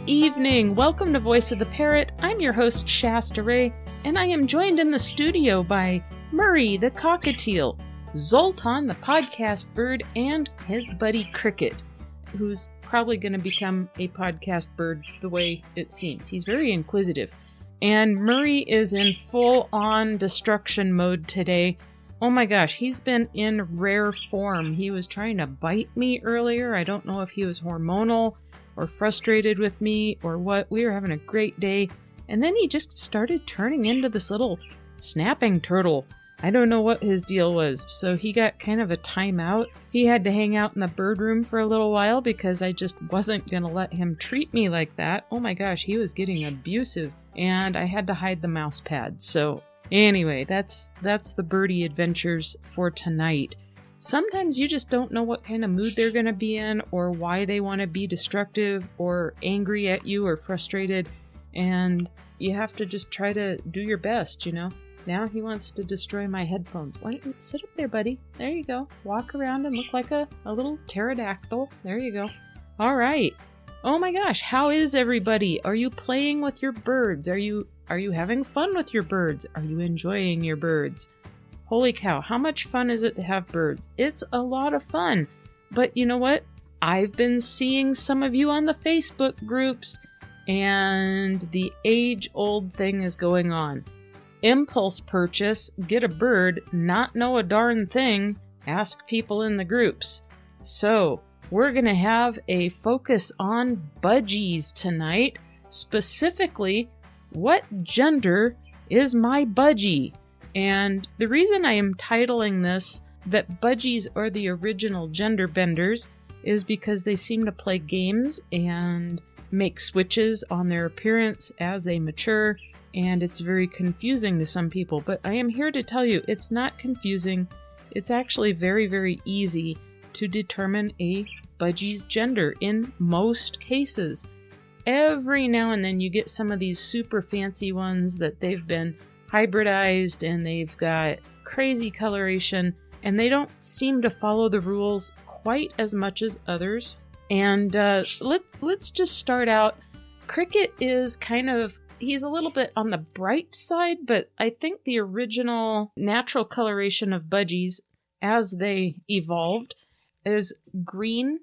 evening. Welcome to Voice of the Parrot. I'm your host, Shasta Ray, and I am joined in the studio by Murray the cockatiel, Zoltan the podcast bird, and his buddy Cricket, who's probably going to become a podcast bird the way it seems. He's very inquisitive. And Murray is in full-on destruction mode today. Oh my gosh, he's been in rare form. He was trying to bite me earlier. I don't know if he was hormonal or frustrated with me or what. We were having a great day. And then he just started turning into this little snapping turtle. I don't know what his deal was. So he got kind of a timeout. He had to hang out in the bird room for a little while because I just wasn't going to let him treat me like that. Oh my gosh, he was getting abusive. And I had to hide the mouse pad. So anyway, that's the birdie adventures for tonight. Sometimes you just don't know what kind of mood they're going to be in or why they want to be destructive or angry at you or frustrated. And you have to just try to do your best, you know. Now he wants to destroy my headphones. Why don't you sit up there, buddy? There you go. Walk around and look like a little pterodactyl. There you go. All right. Oh my gosh, how is everybody? Are you playing with your birds? Are you having fun with your birds? Are you enjoying your birds? Holy cow, how much fun is it to have birds? It's a lot of fun. But you know what? I've been seeing some of you on the Facebook groups, and the age-old thing is going on. Impulse purchase, get a bird, not know a darn thing, ask people in the groups. So, we're going to have a focus on budgies tonight. Specifically, what gender is my budgie? And the reason I am titling this that budgies are the original gender benders is because they seem to play games and make switches on their appearance as they mature, and it's very confusing to some people. But I am here to tell you it's not confusing. It's actually very, very easy to determine a budgie's gender in most cases. Every now and then you get some of these super fancy ones that they've been hybridized and they've got crazy coloration and they don't seem to follow the rules quite as much as others. And let's just start out. Cricket is he's a little bit on the bright side, but I think the original natural coloration of budgies as they evolved is green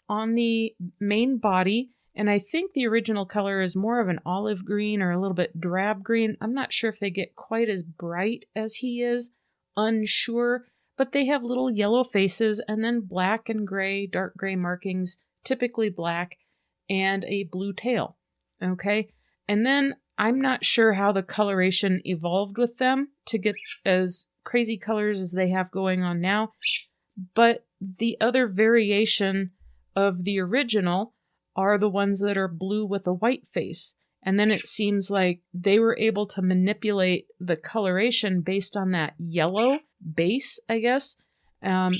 on the main body. And I think the original color is more of an olive green or a little bit drab green. I'm not sure if they get quite as bright as he is. Unsure. But they have little yellow faces and then black and gray, dark gray markings, typically black, and a blue tail. Okay? And then I'm not sure how the coloration evolved with them to get as crazy colors as they have going on now. But the other variation of the original are the ones that are blue with a white face. And then it seems like they were able to manipulate the coloration based on that yellow base, I guess.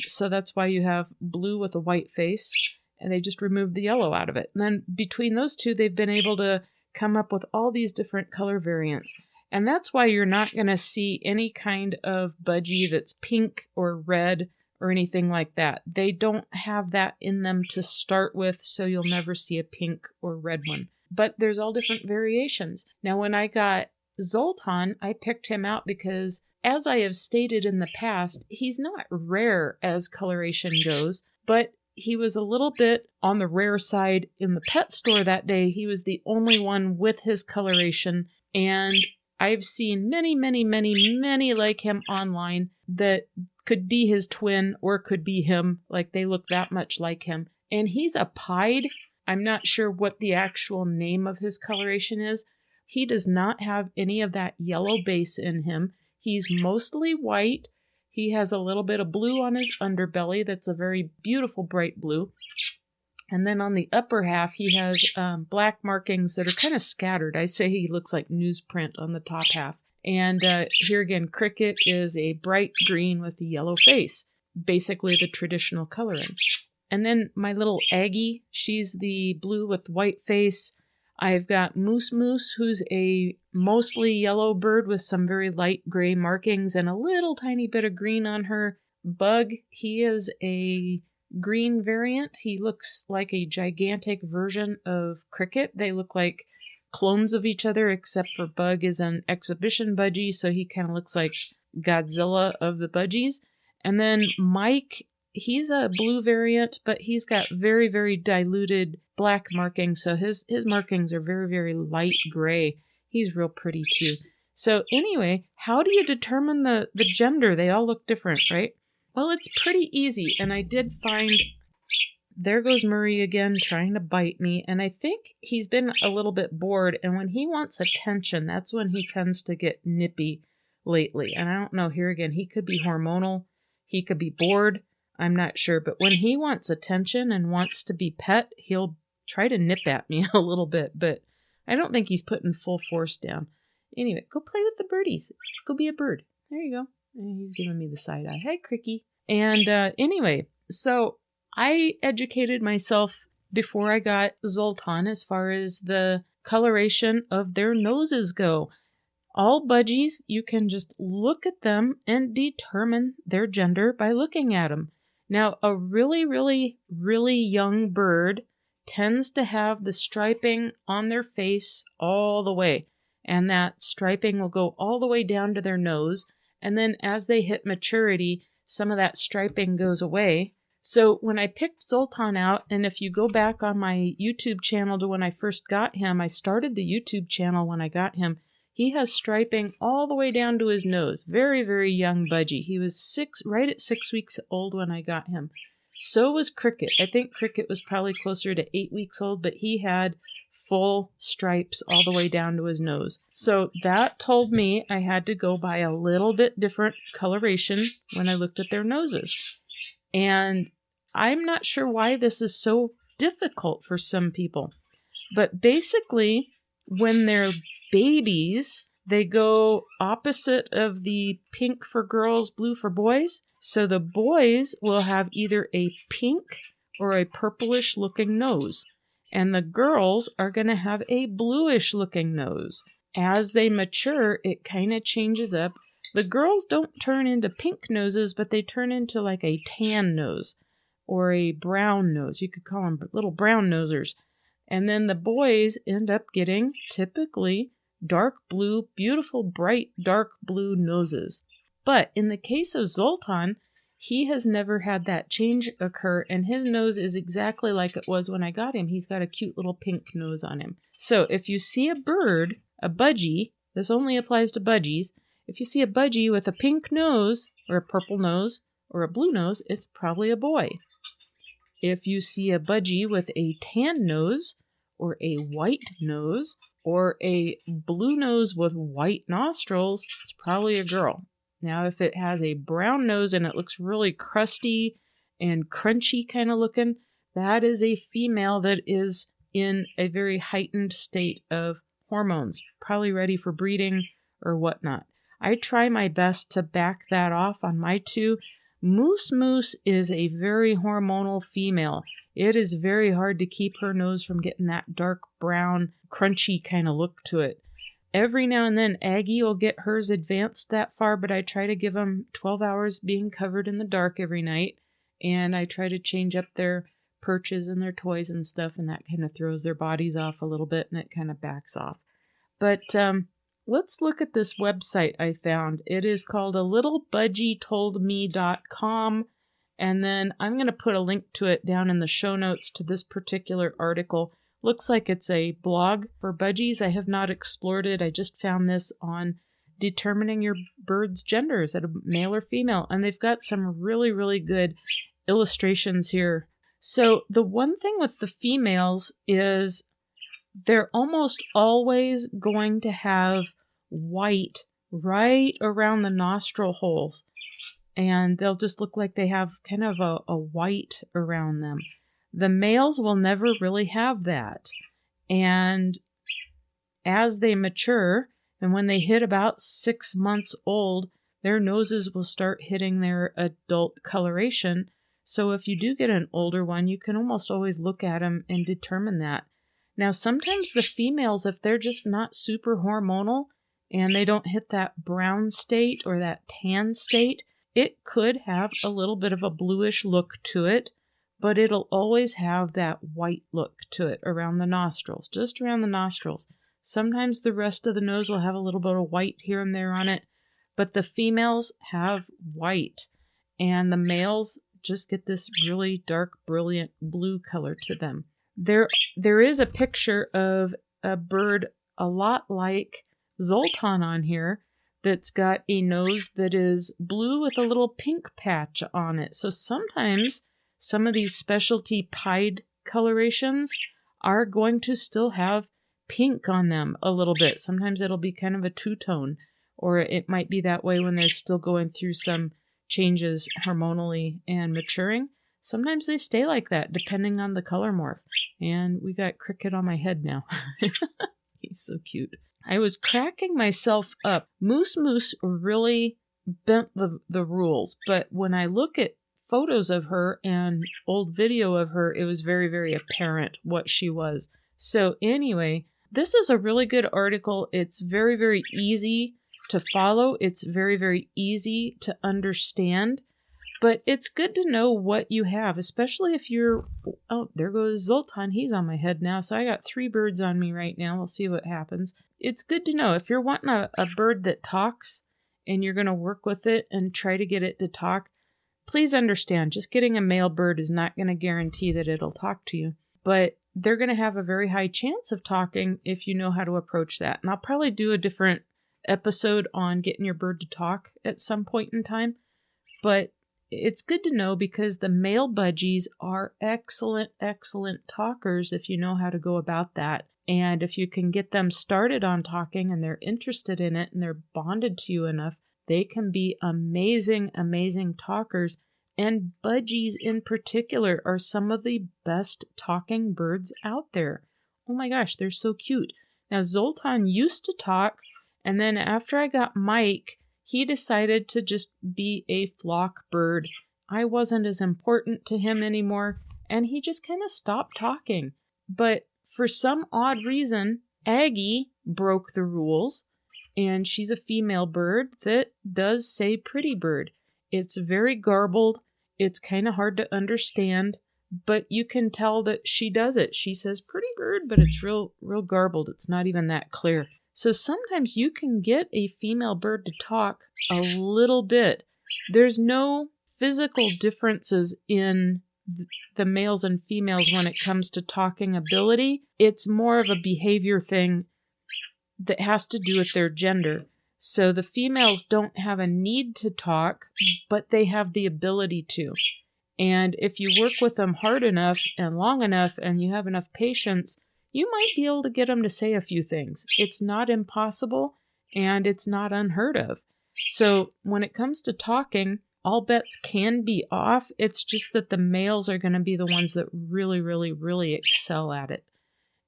So that's why you have blue with a white face, and they just removed the yellow out of it. And then between those two, they've been able to come up with all these different color variants. And that's why you're not going to see any kind of budgie that's pink or red or anything like that. They don't have that in them to start with, so you'll never see a pink or red one. But there's all different variations. Now, when I got Zoltan, I picked him out because, as I have stated in the past, he's not rare as coloration goes, but he was a little bit on the rare side in the pet store that day. He was the only one with his coloration, and I've seen many, many, many, many like him online that could be his twin or could be him, like they look that much like him. And he's a pied. I'm not sure what the actual name of his coloration is. He does not have any of that yellow base in him. He's mostly white. He has a little bit of blue on his underbelly. That's a very beautiful bright blue. And then on the upper half, he has black markings that are kind of scattered. I say he looks like newsprint on the top half. And here again, Cricket is a bright green with a yellow face, basically the traditional coloring. And then my little Aggie, she's the blue with white face. I've got Moose Moose, who's a mostly yellow bird with some very light gray markings and a little tiny bit of green on her. Bug, he is a green variant. He looks like a gigantic version of Cricket. They look like clones of each other, except for Bug is an exhibition budgie, so he kind of looks like Godzilla of the Budgies. And then Mike, he's a blue variant, but he's got very, very diluted black markings, so his markings are very, very light gray. He's real pretty too. So anyway, how do you determine the gender? They all look different, right? Well, it's pretty easy, and I did find... There goes Murray again trying to bite me, and I think he's been a little bit bored, and when he wants attention, that's when he tends to get nippy lately. And I don't know, here again, he could be hormonal, he could be bored, I'm not sure, but when he wants attention and wants to be pet, he'll try to nip at me a little bit, but I don't think he's putting full force down. Anyway, go play with the birdies. Go be a bird. There you go. And he's giving me the side eye. Hey, Cricky. And anyway, so I educated myself before I got Zoltan as far as the coloration of their noses go. All budgies, you can just look at them and determine their gender by looking at them. Now, a really, really, really young bird tends to have the striping on their face all the way. And that striping will go all the way down to their nose. And then as they hit maturity, some of that striping goes away. So when I picked Zoltan out, and if you go back on my YouTube channel to when I first got him, I started the YouTube channel when I got him, he has striping all the way down to his nose. Very, very young budgie. He was right at 6 weeks old when I got him. So was Cricket. I think Cricket was probably closer to 8 weeks old, but he had full stripes all the way down to his nose. So that told me I had to go by a little bit different coloration when I looked at their noses. And I'm not sure why this is so difficult for some people. But basically, when they're babies, they go opposite of the pink for girls, blue for boys. So the boys will have either a pink or a purplish looking nose. And the girls are going to have a bluish looking nose. As they mature, it kind of changes up. The girls don't turn into pink noses, but they turn into like a tan nose or a brown nose. You could call them little brown nosers. And then the boys end up getting typically dark blue, beautiful, bright, dark blue noses. But in the case of Zoltan, he has never had that change occur, and his nose is exactly like it was when I got him. He's got a cute little pink nose on him. So if you see a bird, a budgie, this only applies to budgies, if you see a budgie with a pink nose, or a purple nose, or a blue nose, it's probably a boy. If you see a budgie with a tan nose, or a white nose, or a blue nose with white nostrils, it's probably a girl. Now, if it has a brown nose and it looks really crusty and crunchy kind of looking, that is a female that is in a very heightened state of hormones, probably ready for breeding or whatnot. I try my best to back that off on my two. Moose is a very hormonal female. It is very hard to keep her nose from getting that dark brown, crunchy kind of look to it. Every now and then, Aggie will get hers advanced that far, but I try to give them 12 hours being covered in the dark every night, and I try to change up their perches and their toys and stuff, and that kind of throws their bodies off a little bit, and it kind of backs off. But let's look at this website I found. It is called alittlebudgietoldme.com, and then I'm going to put a link to it down in the show notes to this particular article. Looks like it's a blog for budgies. I have not explored it. I just found this on determining your bird's gender. Is it a male or female? And they've got some really, really good illustrations here. So the one thing with the females is they're almost always going to have white right around the nostril holes. And they'll just look like they have kind of a white around them. The males will never really have that. And as they mature, and when they hit about 6 months old, their noses will start hitting their adult coloration. So if you do get an older one, you can almost always look at them and determine that. Now, sometimes the females, if they're just not super hormonal and they don't hit that brown state or that tan state, it could have a little bit of a bluish look to it. but it'll always have that white look to it around the nostrils, just around the nostrils. Sometimes the rest of the nose will have a little bit of white here and there on it, but the females have white, and the males just get this really dark, brilliant blue color to them. There is a picture of a bird a lot like Zoltan on here that's got a nose that is blue with a little pink patch on it. So sometimes some of these specialty pied colorations are going to still have pink on them a little bit. Sometimes it'll be kind of a two-tone, or it might be that way when they're still going through some changes hormonally and maturing. Sometimes they stay like that depending on the color morph. And we got Cricket on my head now. He's so cute. I was cracking myself up. Moose really bent the rules, but when I look at photos of her and old video of her, it was very, very apparent what she was. So anyway, this is a really good article. It's very, very easy to follow. It's very, very easy to understand. But it's good to know what you have, especially if you're... Oh, there goes Zoltan. He's on my head now. So I got 3 birds on me right now. We'll see what happens. It's good to know. If you're wanting a bird that talks and you're going to work with it and try to get it to talk, please understand, just getting a male bird is not going to guarantee that it'll talk to you. But they're going to have a very high chance of talking if you know how to approach that. And I'll probably do a different episode on getting your bird to talk at some point in time. But it's good to know because the male budgies are excellent, excellent talkers if you know how to go about that. And if you can get them started on talking and they're interested in it and they're bonded to you enough, they can be amazing, amazing talkers. And budgies in particular are some of the best talking birds out there. Oh my gosh, they're so cute. Now, Zoltan used to talk, and then after I got Mike, he decided to just be a flock bird. I wasn't as important to him anymore, and he just kind of stopped talking. But for some odd reason, Aggie broke the rules, and she's a female bird that does say pretty bird. It's very garbled. It's kind of hard to understand, but you can tell that she does it. She says pretty bird, but it's real garbled. It's not even that clear. So sometimes you can get a female bird to talk a little bit. There's no physical differences in the males and females when it comes to talking ability. It's more of a behavior thing that has to do with their gender. So the females don't have a need to talk, but they have the ability to. And if you work with them hard enough and long enough and you have enough patience, you might be able to get them to say a few things. It's not impossible, and it's not unheard of. So when it comes to talking, all bets can be off. It's just that the males are going to be the ones that really, really, really excel at it.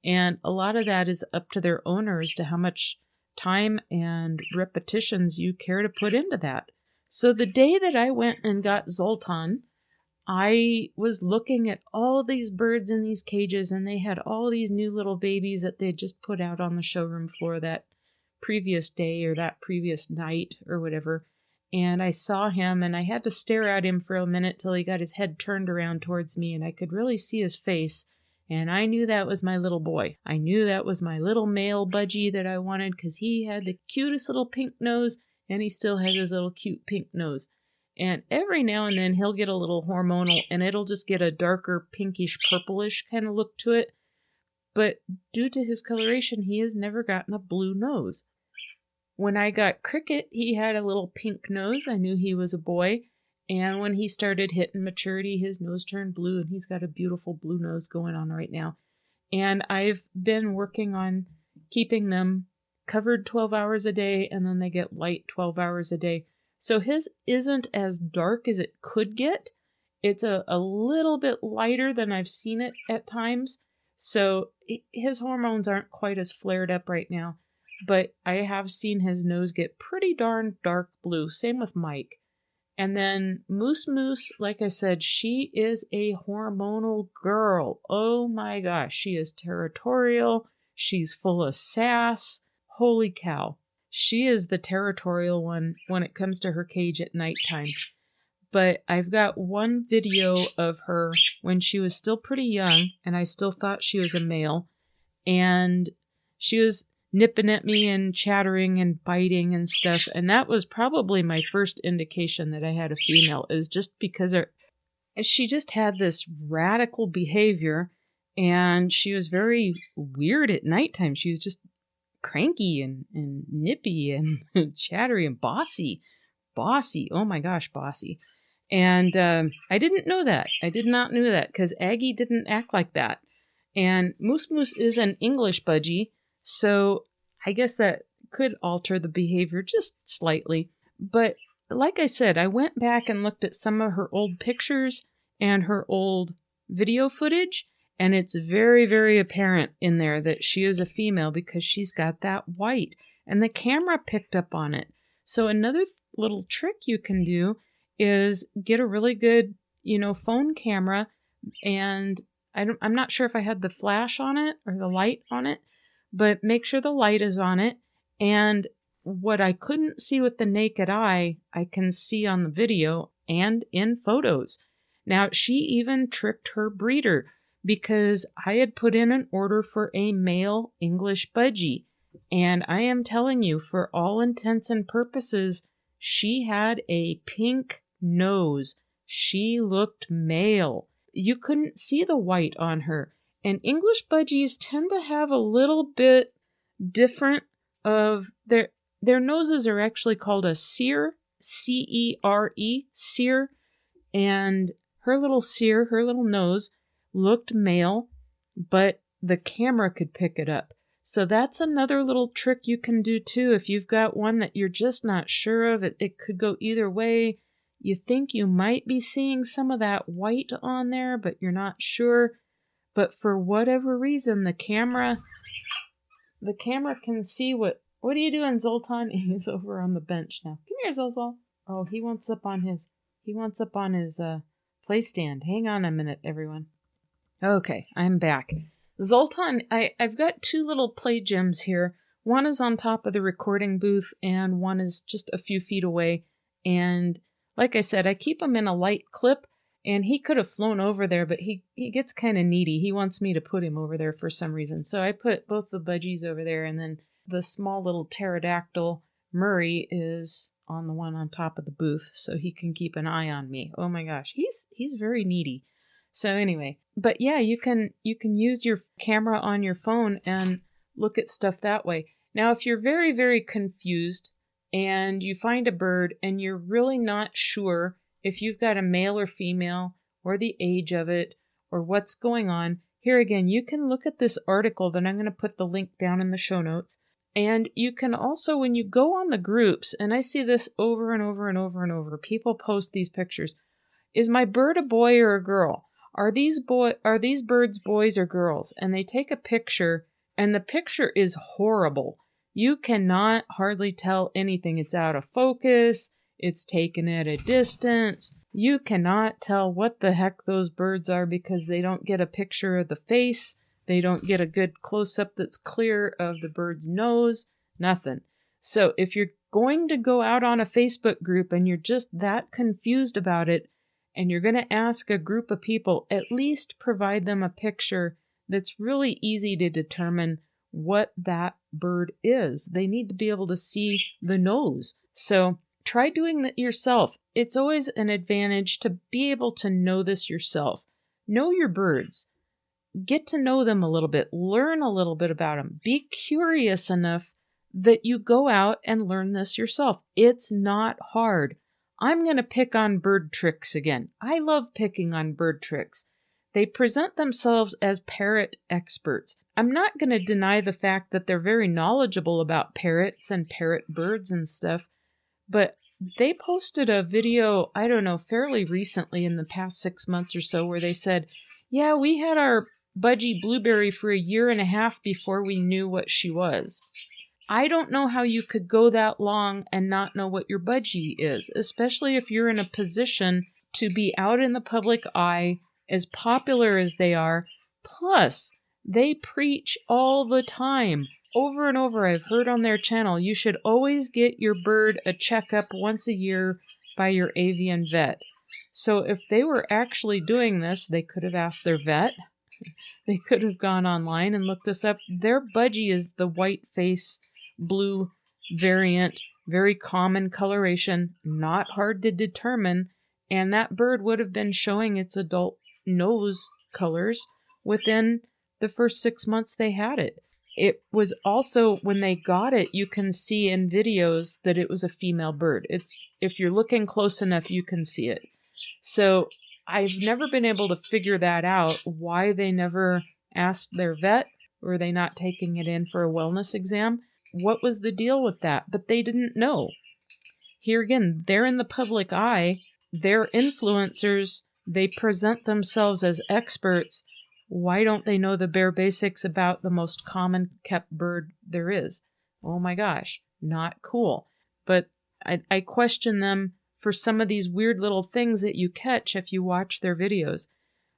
And a lot of that is up to their owner as to how much time and repetitions you care to put into that. So the day that I went and got Zoltan, I was looking at all these birds in these cages, and they had all these new little babies that they just put out on the showroom floor that previous day or that previous night or whatever. And I saw him, and I had to stare at him for a minute till he got his head turned around towards me, and I could really see his face. And I knew that was my little boy. I knew that was my little male budgie that I wanted because he had the cutest little pink nose, and he still has his little cute pink nose. And every now and then he'll get a little hormonal and it'll just get a darker pinkish purplish kind of look to it. But due to his coloration, he has never gotten a blue nose. When I got Cricket, he had a little pink nose. I knew he was a boy. And when he started hitting maturity, his nose turned blue, and he's got a beautiful blue nose going on right now. And I've been working on keeping them covered 12 hours a day, and then they get light 12 hours a day. So his isn't as dark as it could get. It's a little bit lighter than I've seen it at times. So his hormones aren't quite as flared up right now. But I have seen his nose get pretty darn dark blue. Same with Mike. And then Moose, like I said, she is a hormonal girl. Oh my gosh, she is territorial. She's full of sass. Holy cow. She is the territorial one when it comes to her cage at nighttime. but I've got one video of her when she was still pretty young, and I still thought she was a male, and she was nipping at me and chattering and biting and stuff, and that was probably my first indication that I had a female, is just because she just had this radical behavior, and she was very weird at nighttime. She was just cranky and nippy and chattery and bossy. Oh my gosh, bossy. And I didn't know that. I did not know that, because Aggie didn't act like that. And Moose Moose is an English budgie, so I guess that could alter the behavior just slightly. But like I said, I went back and looked at some of her old pictures and her old video footage, and it's very, very apparent in there that she is a female because she's got that white, and the camera picked up on it. So another little trick you can do is get a really good, phone camera, and I'm not sure if I had the flash on it or the light on it, but make sure the light is on it. And what I couldn't see with the naked eye, I can see on the video and in photos. Now, she even tricked her breeder, because I had put in an order for a male English budgie. And I am telling you, for all intents and purposes, she had a pink nose. She looked male. You couldn't see the white on her. And English budgies tend to have a little bit different of their noses are actually called a cere, C-E-R-E, cere. And her little nose looked male, but the camera could pick it up. So that's another little trick you can do too. If you've got one that you're just not sure of, it could go either way. You think you might be seeing some of that white on there, but you're not sure. But for whatever reason, the camera can see what are you doing, Zoltan? He's over on the bench now. Come here, Zolzol. Oh, he wants up on his play stand. Hang on a minute, everyone. Okay, I'm back. Zoltan, I've got two little play gems here. One is on top of the recording booth, and one is just a few feet away. And like I said, I keep him in a light clip, and he could have flown over there, but he gets kind of needy. He wants me to put him over there for some reason. So I put both the budgies over there, and then the small little pterodactyl Murray is on the one on top of the booth, so he can keep an eye on me. Oh my gosh, he's very needy. So anyway, but yeah, you can use your camera on your phone and look at stuff that way. Now, if you're very, very confused and you find a bird and you're really not sure if you've got a male or female or the age of it or what's going on, here again, you can look at this article that I'm going to put the link down in the show notes. And you can also, when you go on the groups, and I see this over and over and over and over, people post these pictures. Is my bird a boy or a girl? Are these birds boys or girls? And they take a picture, and the picture is horrible. You cannot hardly tell anything. It's out of focus. It's taken at a distance. You cannot tell what the heck those birds are because they don't get a picture of the face. They don't get a good close-up that's clear of the bird's nose. Nothing. So if you're going to go out on a Facebook group and you're just that confused about it, and you're going to ask a group of people, at least provide them a picture that's really easy to determine what that bird is. They need to be able to see the nose. So try doing that yourself. It's always an advantage to be able to know this yourself. Know your birds. Get to know them a little bit. Learn a little bit about them. Be curious enough that you go out and learn this yourself. It's not hard. I'm going to pick on bird tricks again. I love picking on bird tricks. They present themselves as parrot experts. I'm not going to deny the fact that they're very knowledgeable about parrots and parrot birds and stuff, but they posted a video, I don't know, fairly recently in the past 6 months or so, where they said, yeah, we had our budgie Blueberry for a year and a half before we knew what she was. I don't know how you could go that long and not know what your budgie is, especially if you're in a position to be out in the public eye, as popular as they are. Plus, they preach all the time. Over and over, I've heard on their channel, you should always get your bird a checkup once a year by your avian vet. So if they were actually doing this, they could have asked their vet. They could have gone online and looked this up. Their budgie is the white face blue variant, very common coloration, not hard to determine, and that bird would have been showing its adult nose colors within the first 6 months they had it. It was also, when they got it, you can see in videos that it was a female bird. If you're looking close enough, you can see it. So I've never been able to figure that out, why they never asked their vet. Were they not taking it in for a wellness exam? What was the deal with that? But they didn't know. Here again, they're in the public eye. They're influencers. They present themselves as experts. Why don't they know the bare basics about the most common kept bird there is? Oh my gosh, not cool. But I question them for some of these weird little things that you catch if you watch their videos.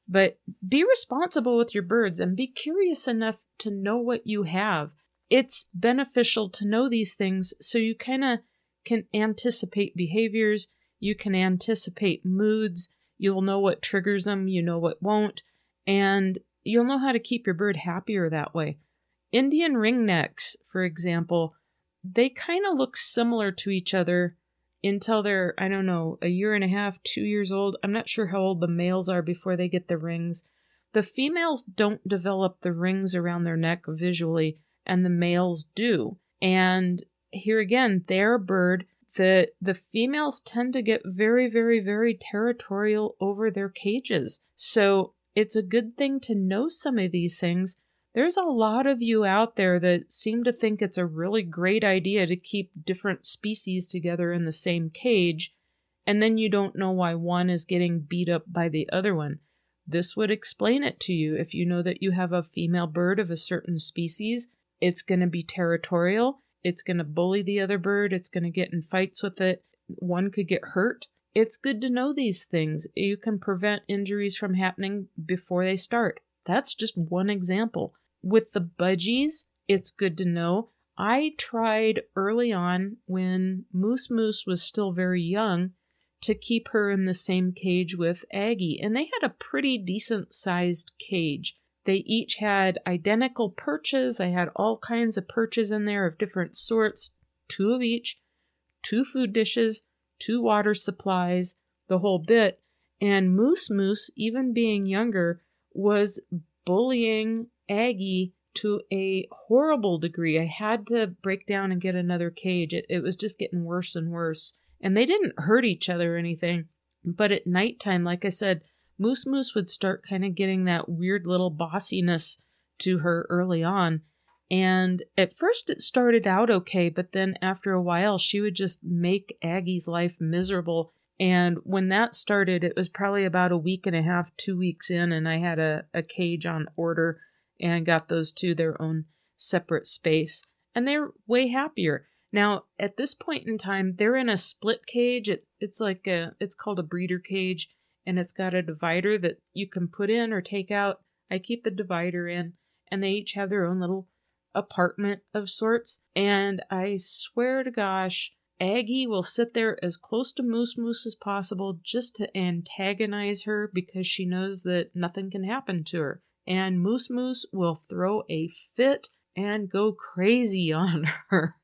But be responsible with your birds and be curious enough to know what you have. It's beneficial to know these things so you kind of can anticipate behaviors. You can anticipate moods. You'll know what triggers them. You know what won't. And you'll know how to keep your bird happier that way. Indian ringnecks, for example, they kind of look similar to each other until they're, I don't know, a year and a half, 2 years old. I'm not sure how old the males are before they get the rings. The females don't develop the rings around their neck visually, and the males do. And here again, they're a bird. The females tend to get very, very, very territorial over their cages. So it's a good thing to know some of these things. There's a lot of you out there that seem to think it's a really great idea to keep different species together in the same cage, and then you don't know why one is getting beat up by the other one. This would explain it to you. If you know that you have a female bird of a certain species, it's going to be territorial. It's going to bully the other bird. It's going to get in fights with it. One could get hurt. It's good to know these things. You can prevent injuries from happening before they start. That's just one example. With the budgies, it's good to know. I tried early on when Moose was still very young to keep her in the same cage with Aggie, and they had a pretty decent sized cage. They each had identical perches. I had all kinds of perches in there of different sorts, 2 of each, 2 food dishes, 2 water supplies, the whole bit. And Moose, even being younger, was bullying Aggie to a horrible degree. I had to break down and get another cage. It was just getting worse and worse. And they didn't hurt each other or anything. But at nighttime, like I said, Moose would start kind of getting that weird little bossiness to her early on. And at first it started out okay, but then after a while she would just make Aggie's life miserable. And when that started, it was probably about a week and a half, 2 weeks in, and I had a cage on order and got those 2 their own separate space. And they're way happier. Now, at this point in time, they're in a split cage. It's called a breeder cage, and it's got a divider that you can put in or take out. I keep the divider in, and they each have their own little apartment of sorts. And I swear to gosh, Aggie will sit there as close to Moose as possible just to antagonize her because she knows that nothing can happen to her. And Moose will throw a fit and go crazy on her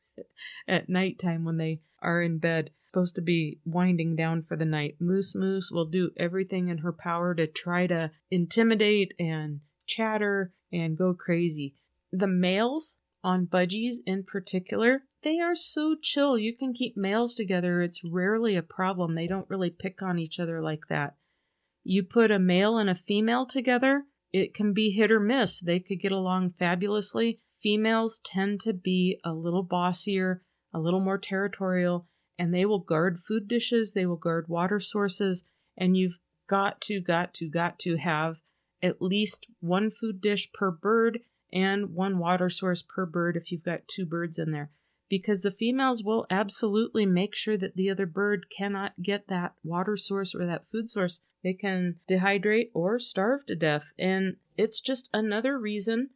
at nighttime when they are in bed, supposed to be winding down for the night. Moose will do everything in her power to try to intimidate and chatter and go crazy. The males on budgies in particular, they are so chill. You can keep males together. It's rarely a problem. They don't really pick on each other like that. You put a male and a female together, it can be hit or miss. They could get along fabulously. Females tend to be a little bossier, a little more territorial, and they will guard food dishes, they will guard water sources, and you've got to have at least 1 food dish per bird and 1 water source per bird if you've got 2 birds in there. Because the females will absolutely make sure that the other bird cannot get that water source or that food source. They can dehydrate or starve to death. And it's just another reason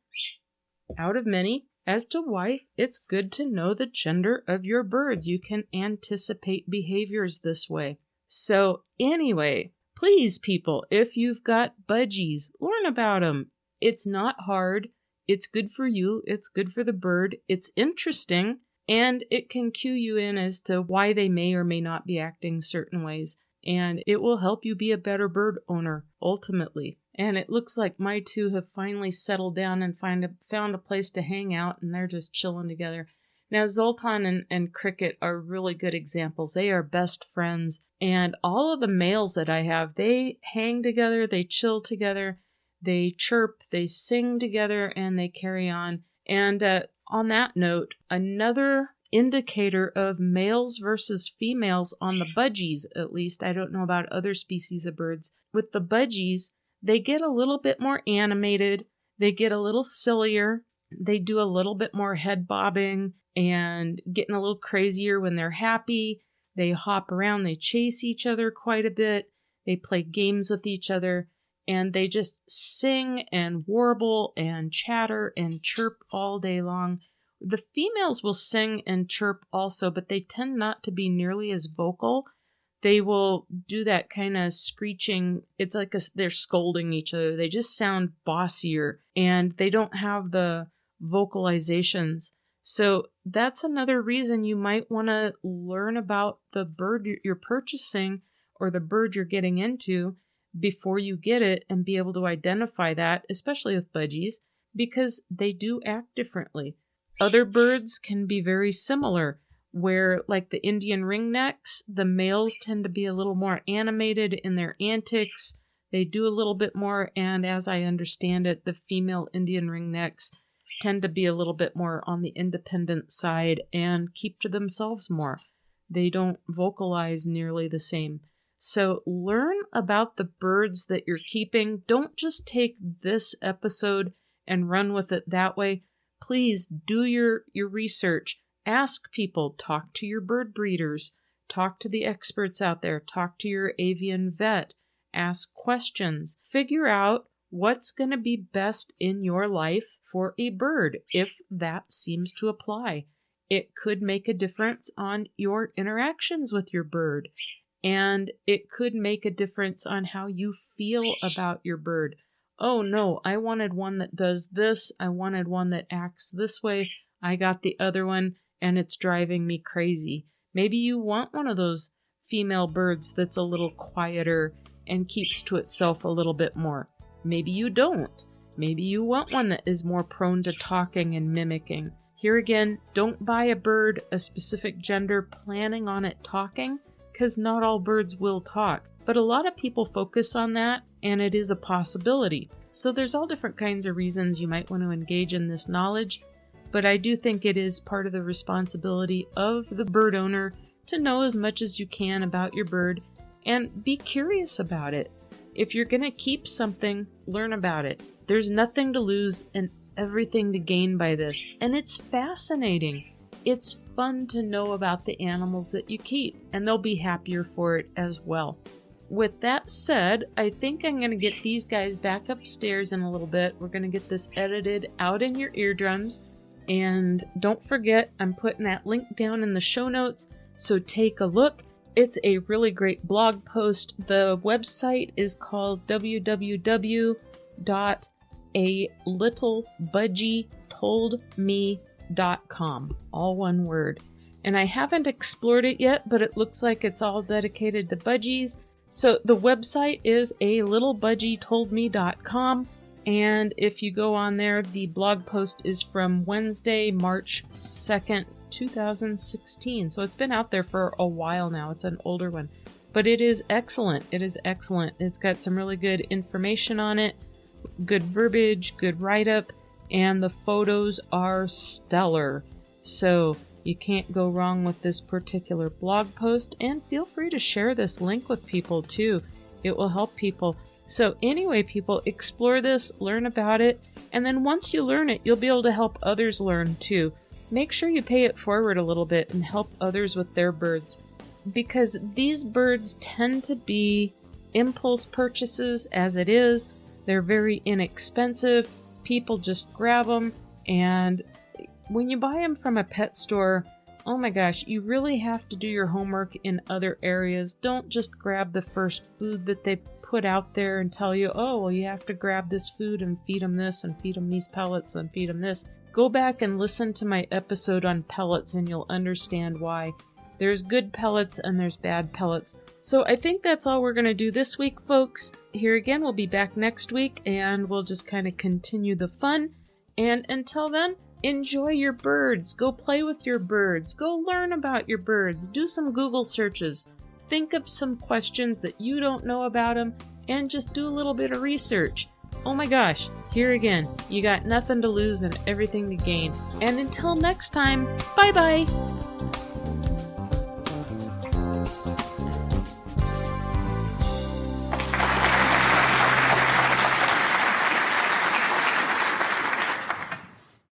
out of many as to why it's good to know the gender of your birds. You can anticipate behaviors this way. So anyway, please, people, if you've got budgies, learn about them. It's not hard. It's good for you. It's good for the bird. It's interesting, and it can cue you in as to why they may or may not be acting certain ways. And it will help you be a better bird owner, ultimately. And it looks like my two have finally settled down and found a place to hang out, and they're just chilling together. Now, Zoltan and Cricket are really good examples. They are best friends. And all of the males that I have, they hang together, they chill together, they chirp, they sing together, and they carry on. And on that note, another indicator of males versus females on the budgies, at least, I don't know about other species of birds. With the budgies, they get a little bit more animated, they get a little sillier, they do a little bit more head bobbing and getting a little crazier when they're happy. They hop around, they chase each other quite a bit, they play games with each other, and they just sing and warble and chatter and chirp all day long. The females will sing and chirp also, but they tend not to be nearly as vocal. They will do that kind of screeching. It's like they're scolding each other. They just sound bossier, and they don't have the vocalizations. So that's another reason you might want to learn about the bird you're purchasing or the bird you're getting into before you get it and be able to identify that, especially with budgies, because they do act differently. Other birds can be very similar, where like the Indian ringnecks, the males tend to be a little more animated in their antics. They do a little bit more, and as I understand it, the female Indian ringnecks tend to be a little bit more on the independent side and keep to themselves more. They don't vocalize nearly the same. So learn about the birds that you're keeping. Don't just take this episode and run with it that way. Please do your research. Ask people, talk to your bird breeders, talk to the experts out there, talk to your avian vet, ask questions, figure out what's going to be best in your life for a bird, if that seems to apply. It could make a difference on your interactions with your bird, and it could make a difference on how you feel about your bird. Oh no, I wanted one that does this, I wanted one that acts this way, I got the other one, and it's driving me crazy. Maybe you want one of those female birds that's a little quieter and keeps to itself a little bit more. Maybe you don't. Maybe you want one that is more prone to talking and mimicking. Here again, don't buy a bird, a specific gender, planning on it talking, because not all birds will talk. But a lot of people focus on that, and it is a possibility. So there's all different kinds of reasons you might want to engage in this knowledge, but I do think it is part of the responsibility of the bird owner to know as much as you can about your bird and be curious about it. If you're going to keep something, learn about it. There's nothing to lose and everything to gain by this, and it's fascinating. It's fun to know about the animals that you keep, and they'll be happier for it as well. With that said, I think I'm going to get these guys back upstairs in a little bit. We're going to get this edited out in your eardrums. And don't forget, I'm putting that link down in the show notes, so take a look. It's a really great blog post. The website is called www.alittlebudgietoldme.com. All one word. And I haven't explored it yet, but it looks like it's all dedicated to budgies. So the website is alittlebudgietoldme.com. And if you go on there, the blog post is from Wednesday, March 2nd, 2016. So it's been out there for a while now. It's an older one. But it is excellent. It is excellent. It's got some really good information on it, good verbiage, good write-up, and the photos are stellar. So you can't go wrong with this particular blog post. And feel free to share this link with people too. It will help people. So anyway, people, explore this, learn about it, and then once you learn it, you'll be able to help others learn too. Make sure you pay it forward a little bit and help others with their birds, because these birds tend to be impulse purchases as it is. They're very inexpensive. People just grab them, and when you buy them from a pet store, oh my gosh, you really have to do your homework in other areas. Don't just grab the first food that they put out there and tell you, oh, well, you have to grab this food and feed them this and feed them these pellets and feed them this. Go back and listen to my episode on pellets and you'll understand why. There's good pellets and there's bad pellets. So I think that's all we're going to do this week, folks. Here again, we'll be back next week and we'll just kind of continue the fun. And until then, enjoy your birds. Go play with your birds. Go learn about your birds. Do some Google searches. Think of some questions that you don't know about them and just do a little bit of research. Oh my gosh, here again, you got nothing to lose and everything to gain. And until next time, bye-bye!